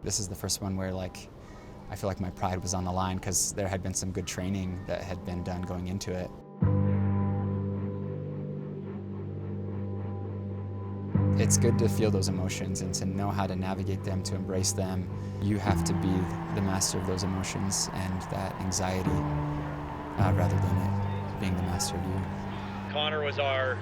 This is the first one where like I feel like my pride was on the line because there had been some good training that had been done going into it. It's good to feel those emotions and to know how to navigate them, to embrace them. You have to be the master of those emotions and that anxiety rather than it being the master of you. Connor was our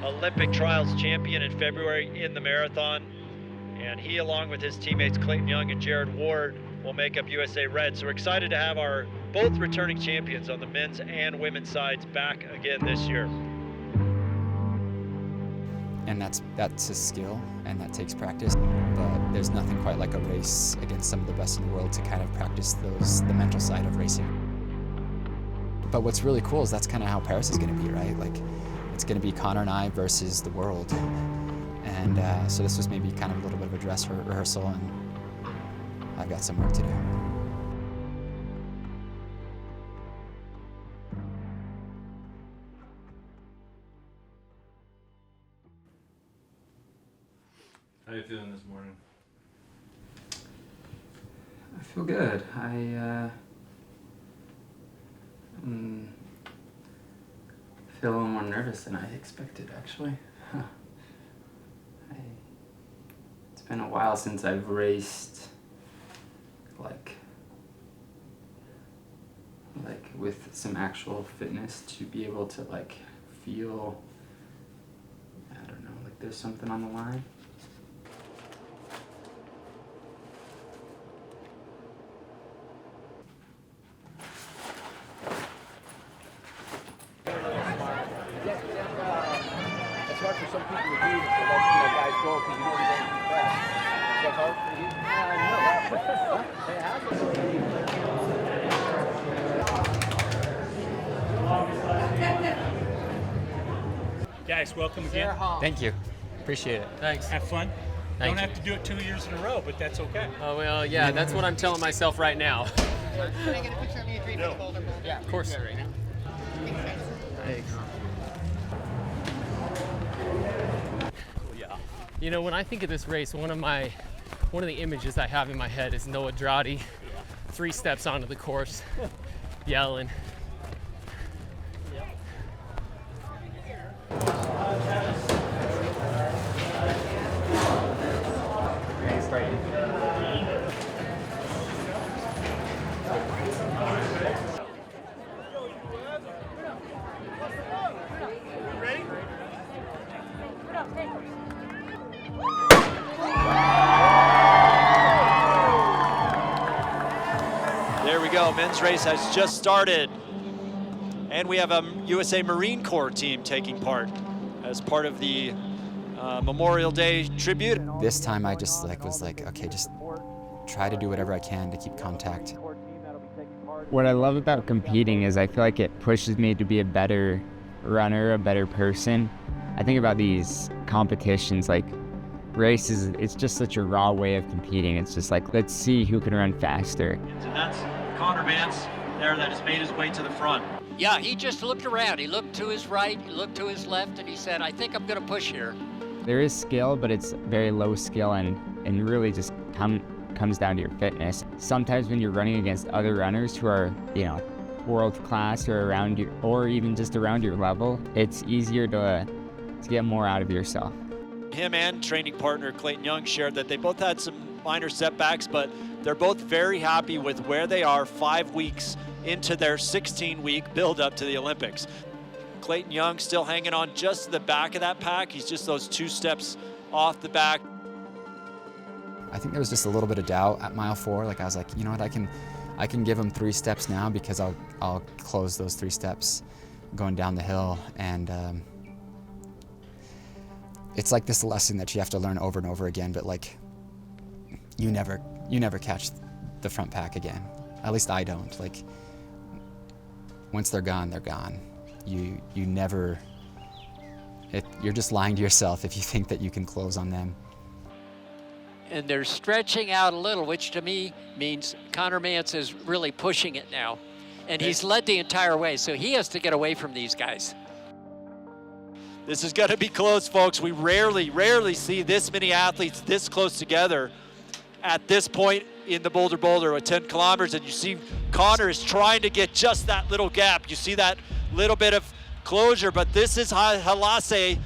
Olympic trials champion in February in the marathon, and he, along with his teammates Clayton Young and Jared Ward, will make up USA Red. So we're excited to have our both returning champions on the men's and women's sides back again this year. And that's a skill, and that takes practice. But there's nothing quite like a race against some of the best in the world to kind of practice the mental side of racing. But what's really cool is that's kind of how Paris is going to be, right? Like, it's going to be Connor and I versus the world. And so this was maybe kind of a little bit of a dress rehearsal, and I've got some work to do. How are you feeling this morning? I feel good. I feel a little more nervous than I expected, actually. It's been a while since I've raced like with some actual fitness to be able to like feel, I don't know, like there's something on the line. It's hard for some people to do to let guys go because you know they're going too fast. Is that hard for you? Guys, welcome again. Thank you. Appreciate it. Thanks. Have fun. Thank Don't you. have to do it 2 years in a row, but that's okay. Oh, well, yeah, that's what I'm telling myself right now. Can I get a picture of you three for the Bolder Boulder? Yeah, of course. Right now. Thanks. Yeah. You know, when I think of this race, one of the images I have in my head is Noah Droddy, 3 steps onto the course, yelling. There we go, men's race has just started. And we have a USA Marine Corps team taking part as part of the Memorial Day tribute. This time I just was like, okay, just try to do whatever I can to keep contact. What I love about competing is I feel like it pushes me to be a better runner, a better person. I think about these competitions like races, it's just such a raw way of competing. It's just like, let's see who can run faster. And that's Connor Vance there that has made his way to the front. Yeah, he just looked around. He looked to his right, he looked to his left, and he said, I think I'm going to push here. There is skill, but it's very low skill and really just comes down to your fitness. Sometimes when you're running against other runners who are, you know, world class or around you, or even just around your level, it's easier to get more out of yourself. Him and training partner Clayton Young shared that they both had some minor setbacks, but they're both very happy with where they are 5 weeks into their 16-week build-up to the Olympics. Clayton Young still hanging on just the back of that pack. He's just those 2 steps off the back. I think there was just a little bit of doubt at mile 4. Like I was like, you know what, I can give him 3 steps now because I'll close those 3 steps going down the hill. And it's like this lesson that you have to learn over and over again, but like you never catch the front pack again. At least I don't. Like once they're gone, they're gone. You never, you're just lying to yourself if you think that you can close on them. And they're stretching out a little, which to me means Connor Vance is really pushing it now. And he's led the entire way, so he has to get away from these guys. This is gonna be close, folks. We rarely see this many athletes this close together. at this point in the Bolder Boulder with 10 kilometers, and you see Connor is trying to get just that little gap. You see that little bit of closure, but this is Halase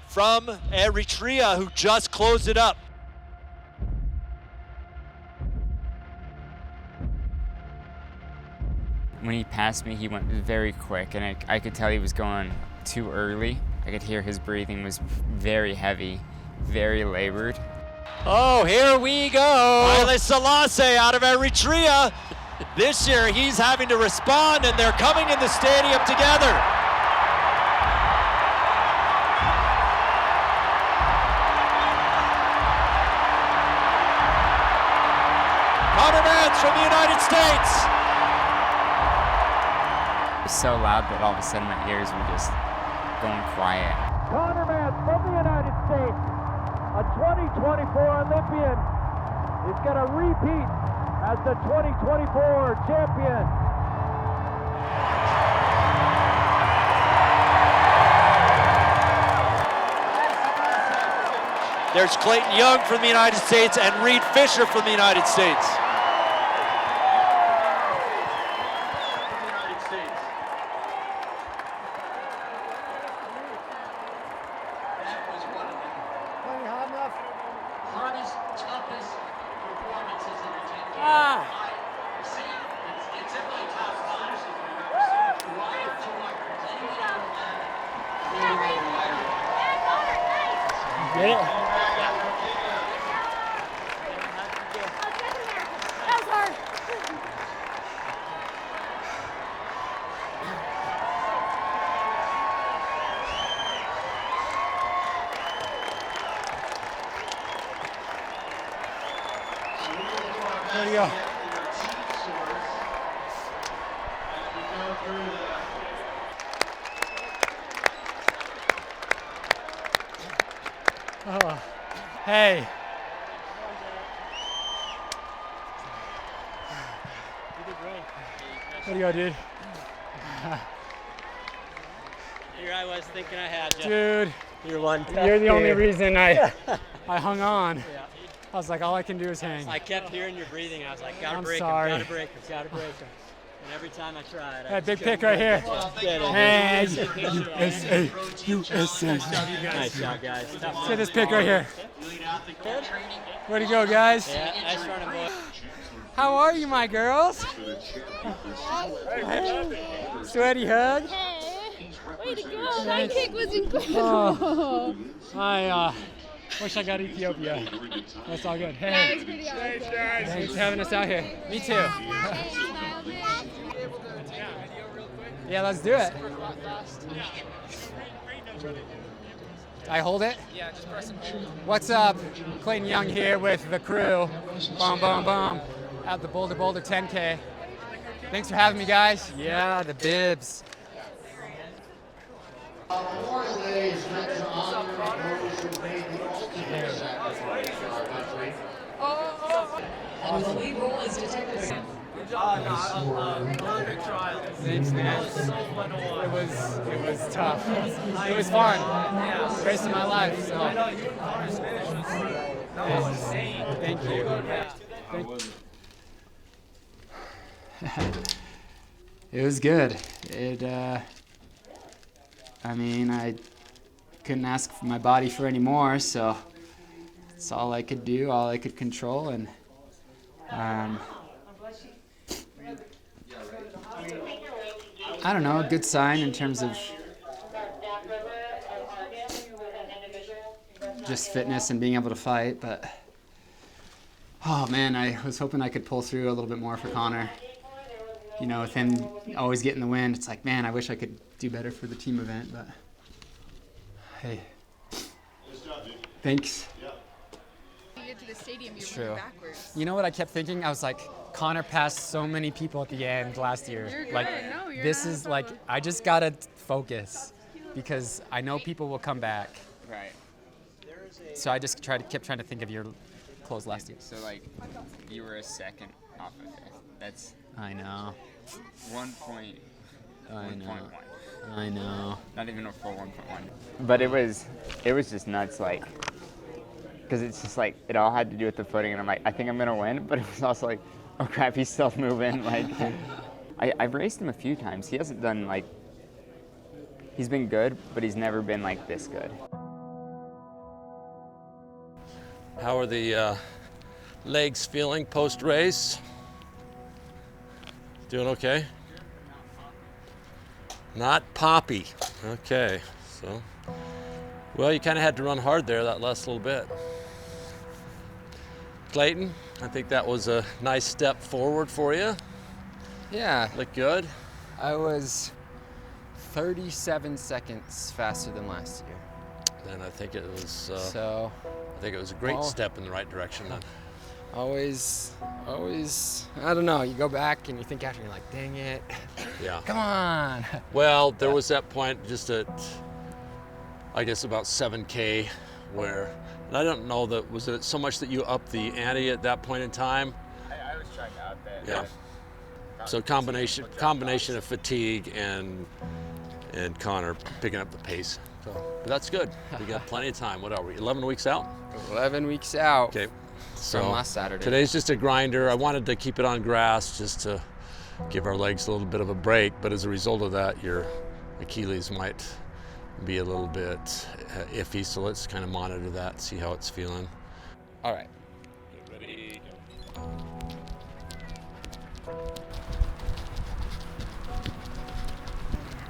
from Eritrea who just closed it up. When he passed me, he went very quick, and I could tell he was going too early. I could hear his breathing was very heavy, very labored. Oh, here we go. Haile Selassie out of Eritrea. This year he's having to respond, and they're coming in the stadium together. Connor Mance from the United States. It was so loud that all of a sudden my ears were just going quiet. Connor Mance from the United States, a 2024 Olympian, is going to repeat as the 2024 champion. There's Clayton Young from the United States and Reed Fisher from the United States. Get it? That was hard. There you go. Oh, hey. What do you got, dude? Here I was thinking I had you. Dude, You're one. you're the only reason I hung on. I was like, all I can do is hang. I kept hearing your breathing. I was like, gotta I'm break sorry. him, gotta break him, gotta break him. And every time I tried, Hey, big pick right here. Hey, USA, USA. Nice job, guys. See this pick right here. Where'd he go, guys? Yeah, nice running, boy. How are you, my girls? Sweaty hug. Way to go. My kick was incredible. I wish I got Ethiopia. That's all good. Hey, That was pretty awesome. thanks for having us out here. Me too. Yeah, let's do it. I hold it? Yeah, just press and hold. What's up? Clayton Young here with the crew. Boom, boom, boom. At the Bolder Boulder 10K. Thanks for having me, guys. Yeah, the bibs. Memorial Day is meant to honor those who made the ultimate sacrifice for our country. And the lead role is Detective. Thanks, man. It was tough. It was fun. Race of my life. So. Thank you. It was good. I mean, I couldn't ask my body for any more, so it's all I could do, all I could control, and I don't know, a good sign in terms of just fitness and being able to fight, but oh man, I was hoping I could pull through a little bit more for Connor. You know, with him always getting the win, it's like, man, I wish I could do better for the team event, but hey. Thanks. You get to the stadium, you're True. moving backwards. You know what I kept thinking? I was like, Connor passed so many people at the end last year. You're good. Like, No, you're this not is a like, problem. I just gotta focus because I know people will come back. Right. So I just kept trying to think of your close last year. So like, you were a second off of fifth. That's I know. 1.1. I know. Not even a full 1.1. But it was just nuts. Like because it's just like it all had to do with the footing, and I'm like, I think I'm gonna win, but it was also like, oh crap, he's still moving. Like, I've raced him a few times. He hasn't done like, he's been good, but he's never been like this good. How are the legs feeling post-race? Doing okay? Not poppy. Okay, so. Well, you kind of had to run hard there that last little bit. Clayton, I think that was a nice step forward for you. Yeah. Looked good. I was 37 seconds faster than last year. Then I think it was. So. I think it was a great step in the right direction then. Always, I don't know, you go back and you think after, you're like, dang it. Yeah. Come on. Well, there was that point just at, I guess about 7K where, and I don't know that, was it so much that you upped the ante at that point in time? I was trying to up it. Yeah. So combination of fatigue and Connor picking up the pace. So, but that's good. We got plenty of time. What are we, 11 weeks out? 11 weeks out. Okay. So from last Saturday. Today's just a grinder. I wanted to keep it on grass just to give our legs a little bit of a break, but as a result of that, your Achilles might be a little bit iffy, so let's kind of monitor that, see how it's feeling. All right. Get ready, go.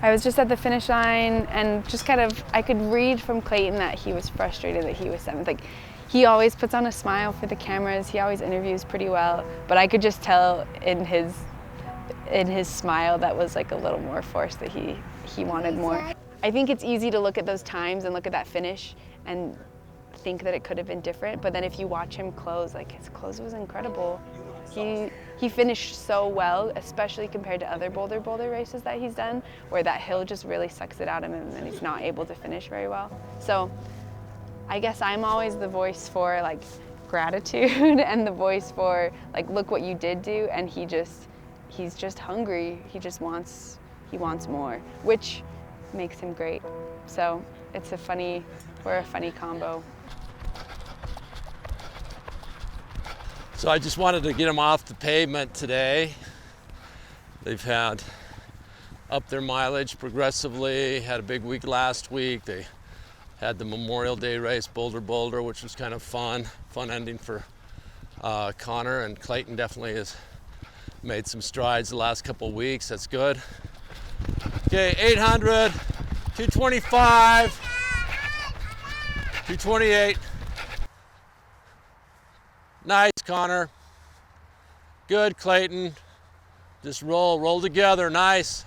I was just at the finish line and just kind of, I could read from Clayton that he was frustrated that he was 7th. Like, he always puts on a smile for the cameras. He always interviews pretty well, but I could just tell in his smile that was like a little more forced, that he wanted more. I think it's easy to look at those times and look at that finish and think that it could have been different, but then if you watch him close, like his close was incredible. He finished so well, especially compared to other Boulder races that he's done, where that hill just really sucks it out of him and he's not able to finish very well. So I guess I'm always the voice for like gratitude and the voice for like, look what you did do, and he's just hungry. He wants more, which makes him great. So we're a funny combo. So I just wanted to get them off the pavement today. They've had up their mileage progressively, had a big week last week. They had the Memorial Day race, Bolder Boulder, which was kind of fun ending for Connor, and Clayton definitely has made some strides the last couple of weeks. That's good. Okay, 800, 225, 228. Nice, Connor. Good, Clayton. Just roll together, nice.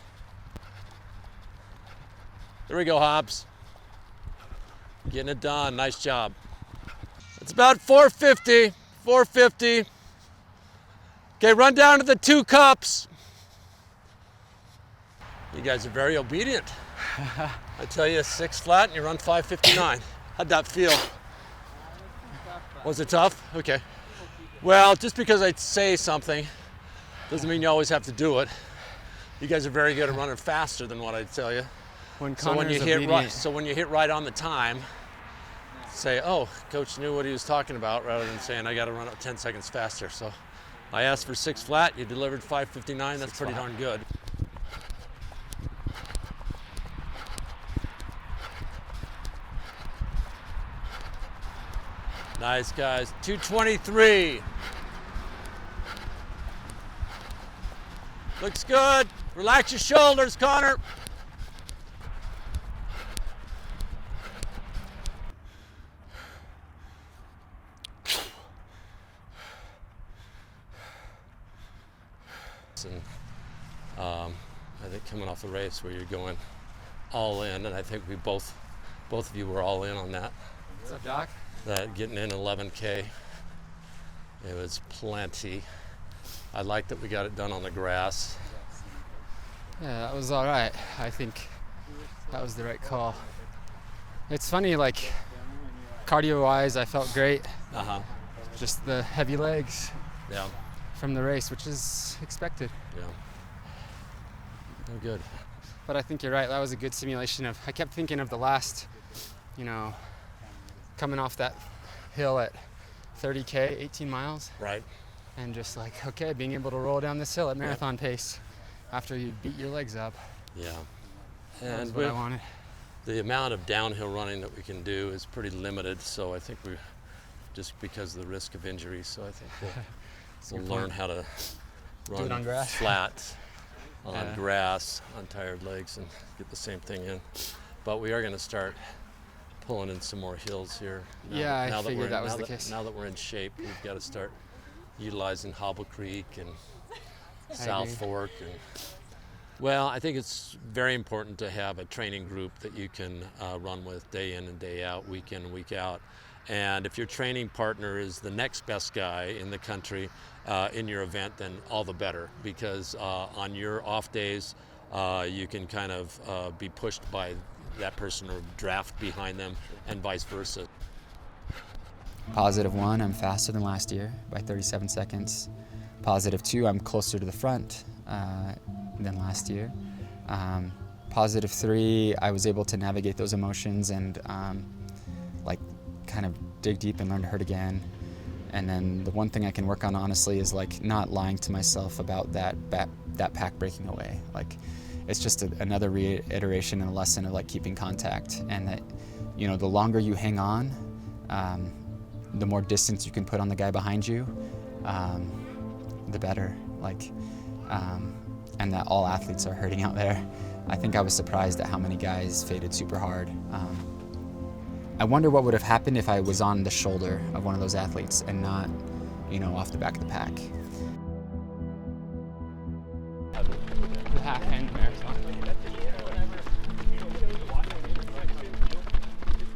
There we go, Hobbs. Getting it done, nice job. It's about 450. Okay, run down to the 2 cups. You guys are very obedient. I tell you 6 flat and you run 5:59. How'd that feel? Was it tough? Okay. Well, just because I say something doesn't mean you always have to do it. You guys are very good at running faster than what I tell you. So when you hit right on the time, say, oh, coach knew what he was talking about, rather than saying I got to run up 10 seconds faster. So I asked for 6 flat, you delivered 5:59. That's pretty darn good. Nice, guys. 223. Looks good. Relax your shoulders, Connor. And I think coming off the race where you're going all in, and I think we both of you were all in on that. What's up, Doc? That getting in 11K, it was plenty. I like that we got it done on the grass. Yeah, that was all right. I think that was the right call. It's funny, like cardio-wise, I felt great. Just the heavy legs. Yeah. From the race, which is expected. Yeah. Oh, good. But I think you're right. That was a good simulation of. I kept thinking of the last, coming off that hill at 30K, 18 miles. Right. And just like, okay, being able to roll down this hill at marathon pace after you beat your legs up. Yeah. That's And what I wanted. the amount of downhill running that we can do is pretty limited, so I think we, just because of the risk of injury, so I think we'll learn how to run on grass. flat on grass, on tired legs, and get the same thing in. But we are going to start pulling in some more hills here. I figured that was the case. Now that we're in shape, we've got to start utilizing Hobble Creek and South Fork. Well, I think it's very important to have a training group that you can run with day in and day out, week in and week out. And if your training partner is the next best guy in the country in your event, then all the better, because on your off days, you can kind of be pushed by that person or draft behind them, and vice versa. +1, I'm faster than last year by 37 seconds. +2, I'm closer to the front than last year. +3, I was able to navigate those emotions and like kind of dig deep and learn to hurt again. And then the one thing I can work on honestly is like not lying to myself about that pack breaking away. Like it's just another reiteration and a lesson of like keeping contact, and that, you know, the longer you hang on, the more distance you can put on the guy behind you, the better. Like, and that all athletes are hurting out there. I think I was surprised at how many guys faded super hard. I wonder what would have happened if I was on the shoulder of one of those athletes and not, you know, off the back of the pack. The half and marathon.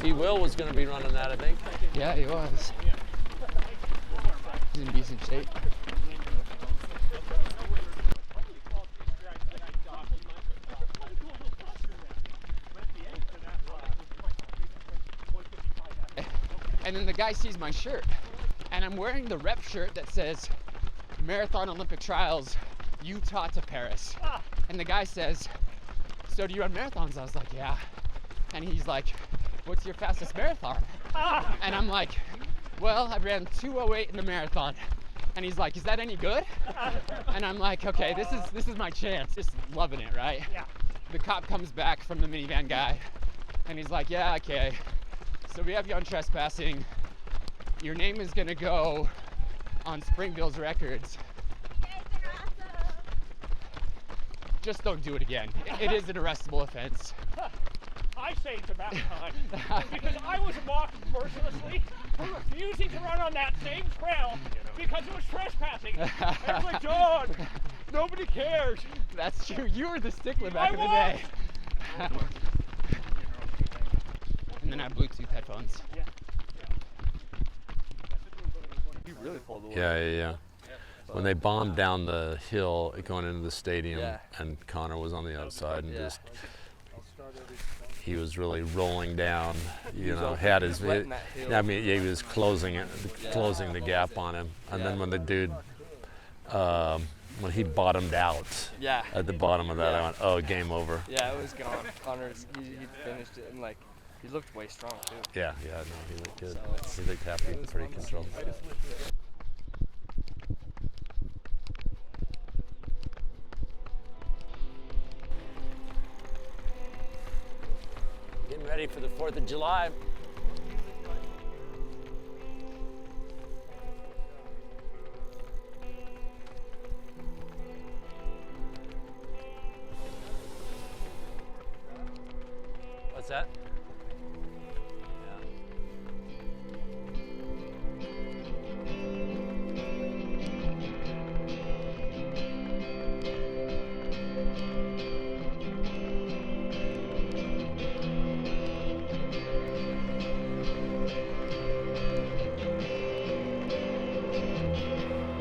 Will was going to be running that, I think. Yeah, he was. He's in decent shape. And then the guy sees my shirt, and I'm wearing the rep shirt that says Marathon Olympic Trials, Utah to Paris. And the guy says, so do you run marathons? I was like, yeah. And he's like, what's your fastest marathon? And I'm like, well, I ran 2:08 in the marathon. And he's like, is that any good? And I'm like, okay, this is my chance. Just loving it, right? Yeah. The cop comes back from the minivan guy, and he's like, yeah, okay. So we have you on trespassing. Your name is gonna go on Springville's records. Just don't do it again. It is an arrestable offense. I say it's about time, because I was mocked mercilessly for refusing to run on that same trail because it was trespassing. I was like, John, nobody cares. That's true. You were the stickler back in the day. And then I have Bluetooth headphones. You really pulled the Yeah. When they bombed down the hill going into the stadium, and Connor was on the outside, and just he was really rolling down. You know, had his. I mean, he was closing the gap on him, and then when the dude. When he bottomed out at the bottom of that, I went, oh, game over. Yeah, it was gone. Connor, he finished it, and like, he looked way strong too. Yeah, no, he looked good. He looked happy, pretty controlled. Getting ready for the 4th of July. What's that?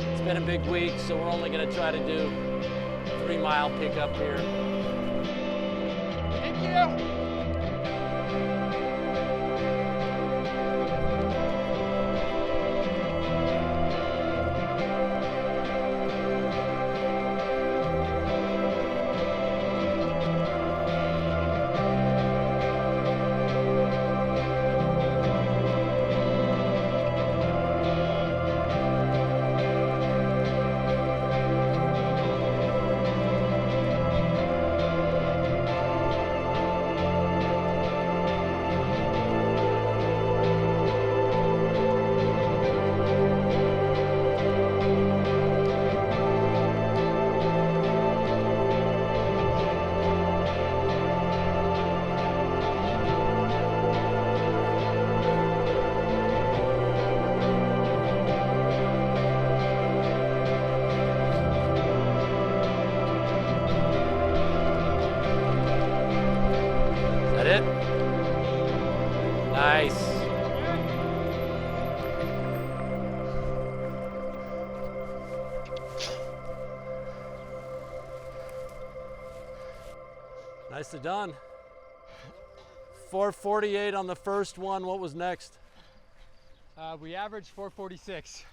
It's been a big week, so we're only going to try to do a 3-mile pickup here. Thank you. Nicely done. 448 on the first one. What was next? We averaged 446.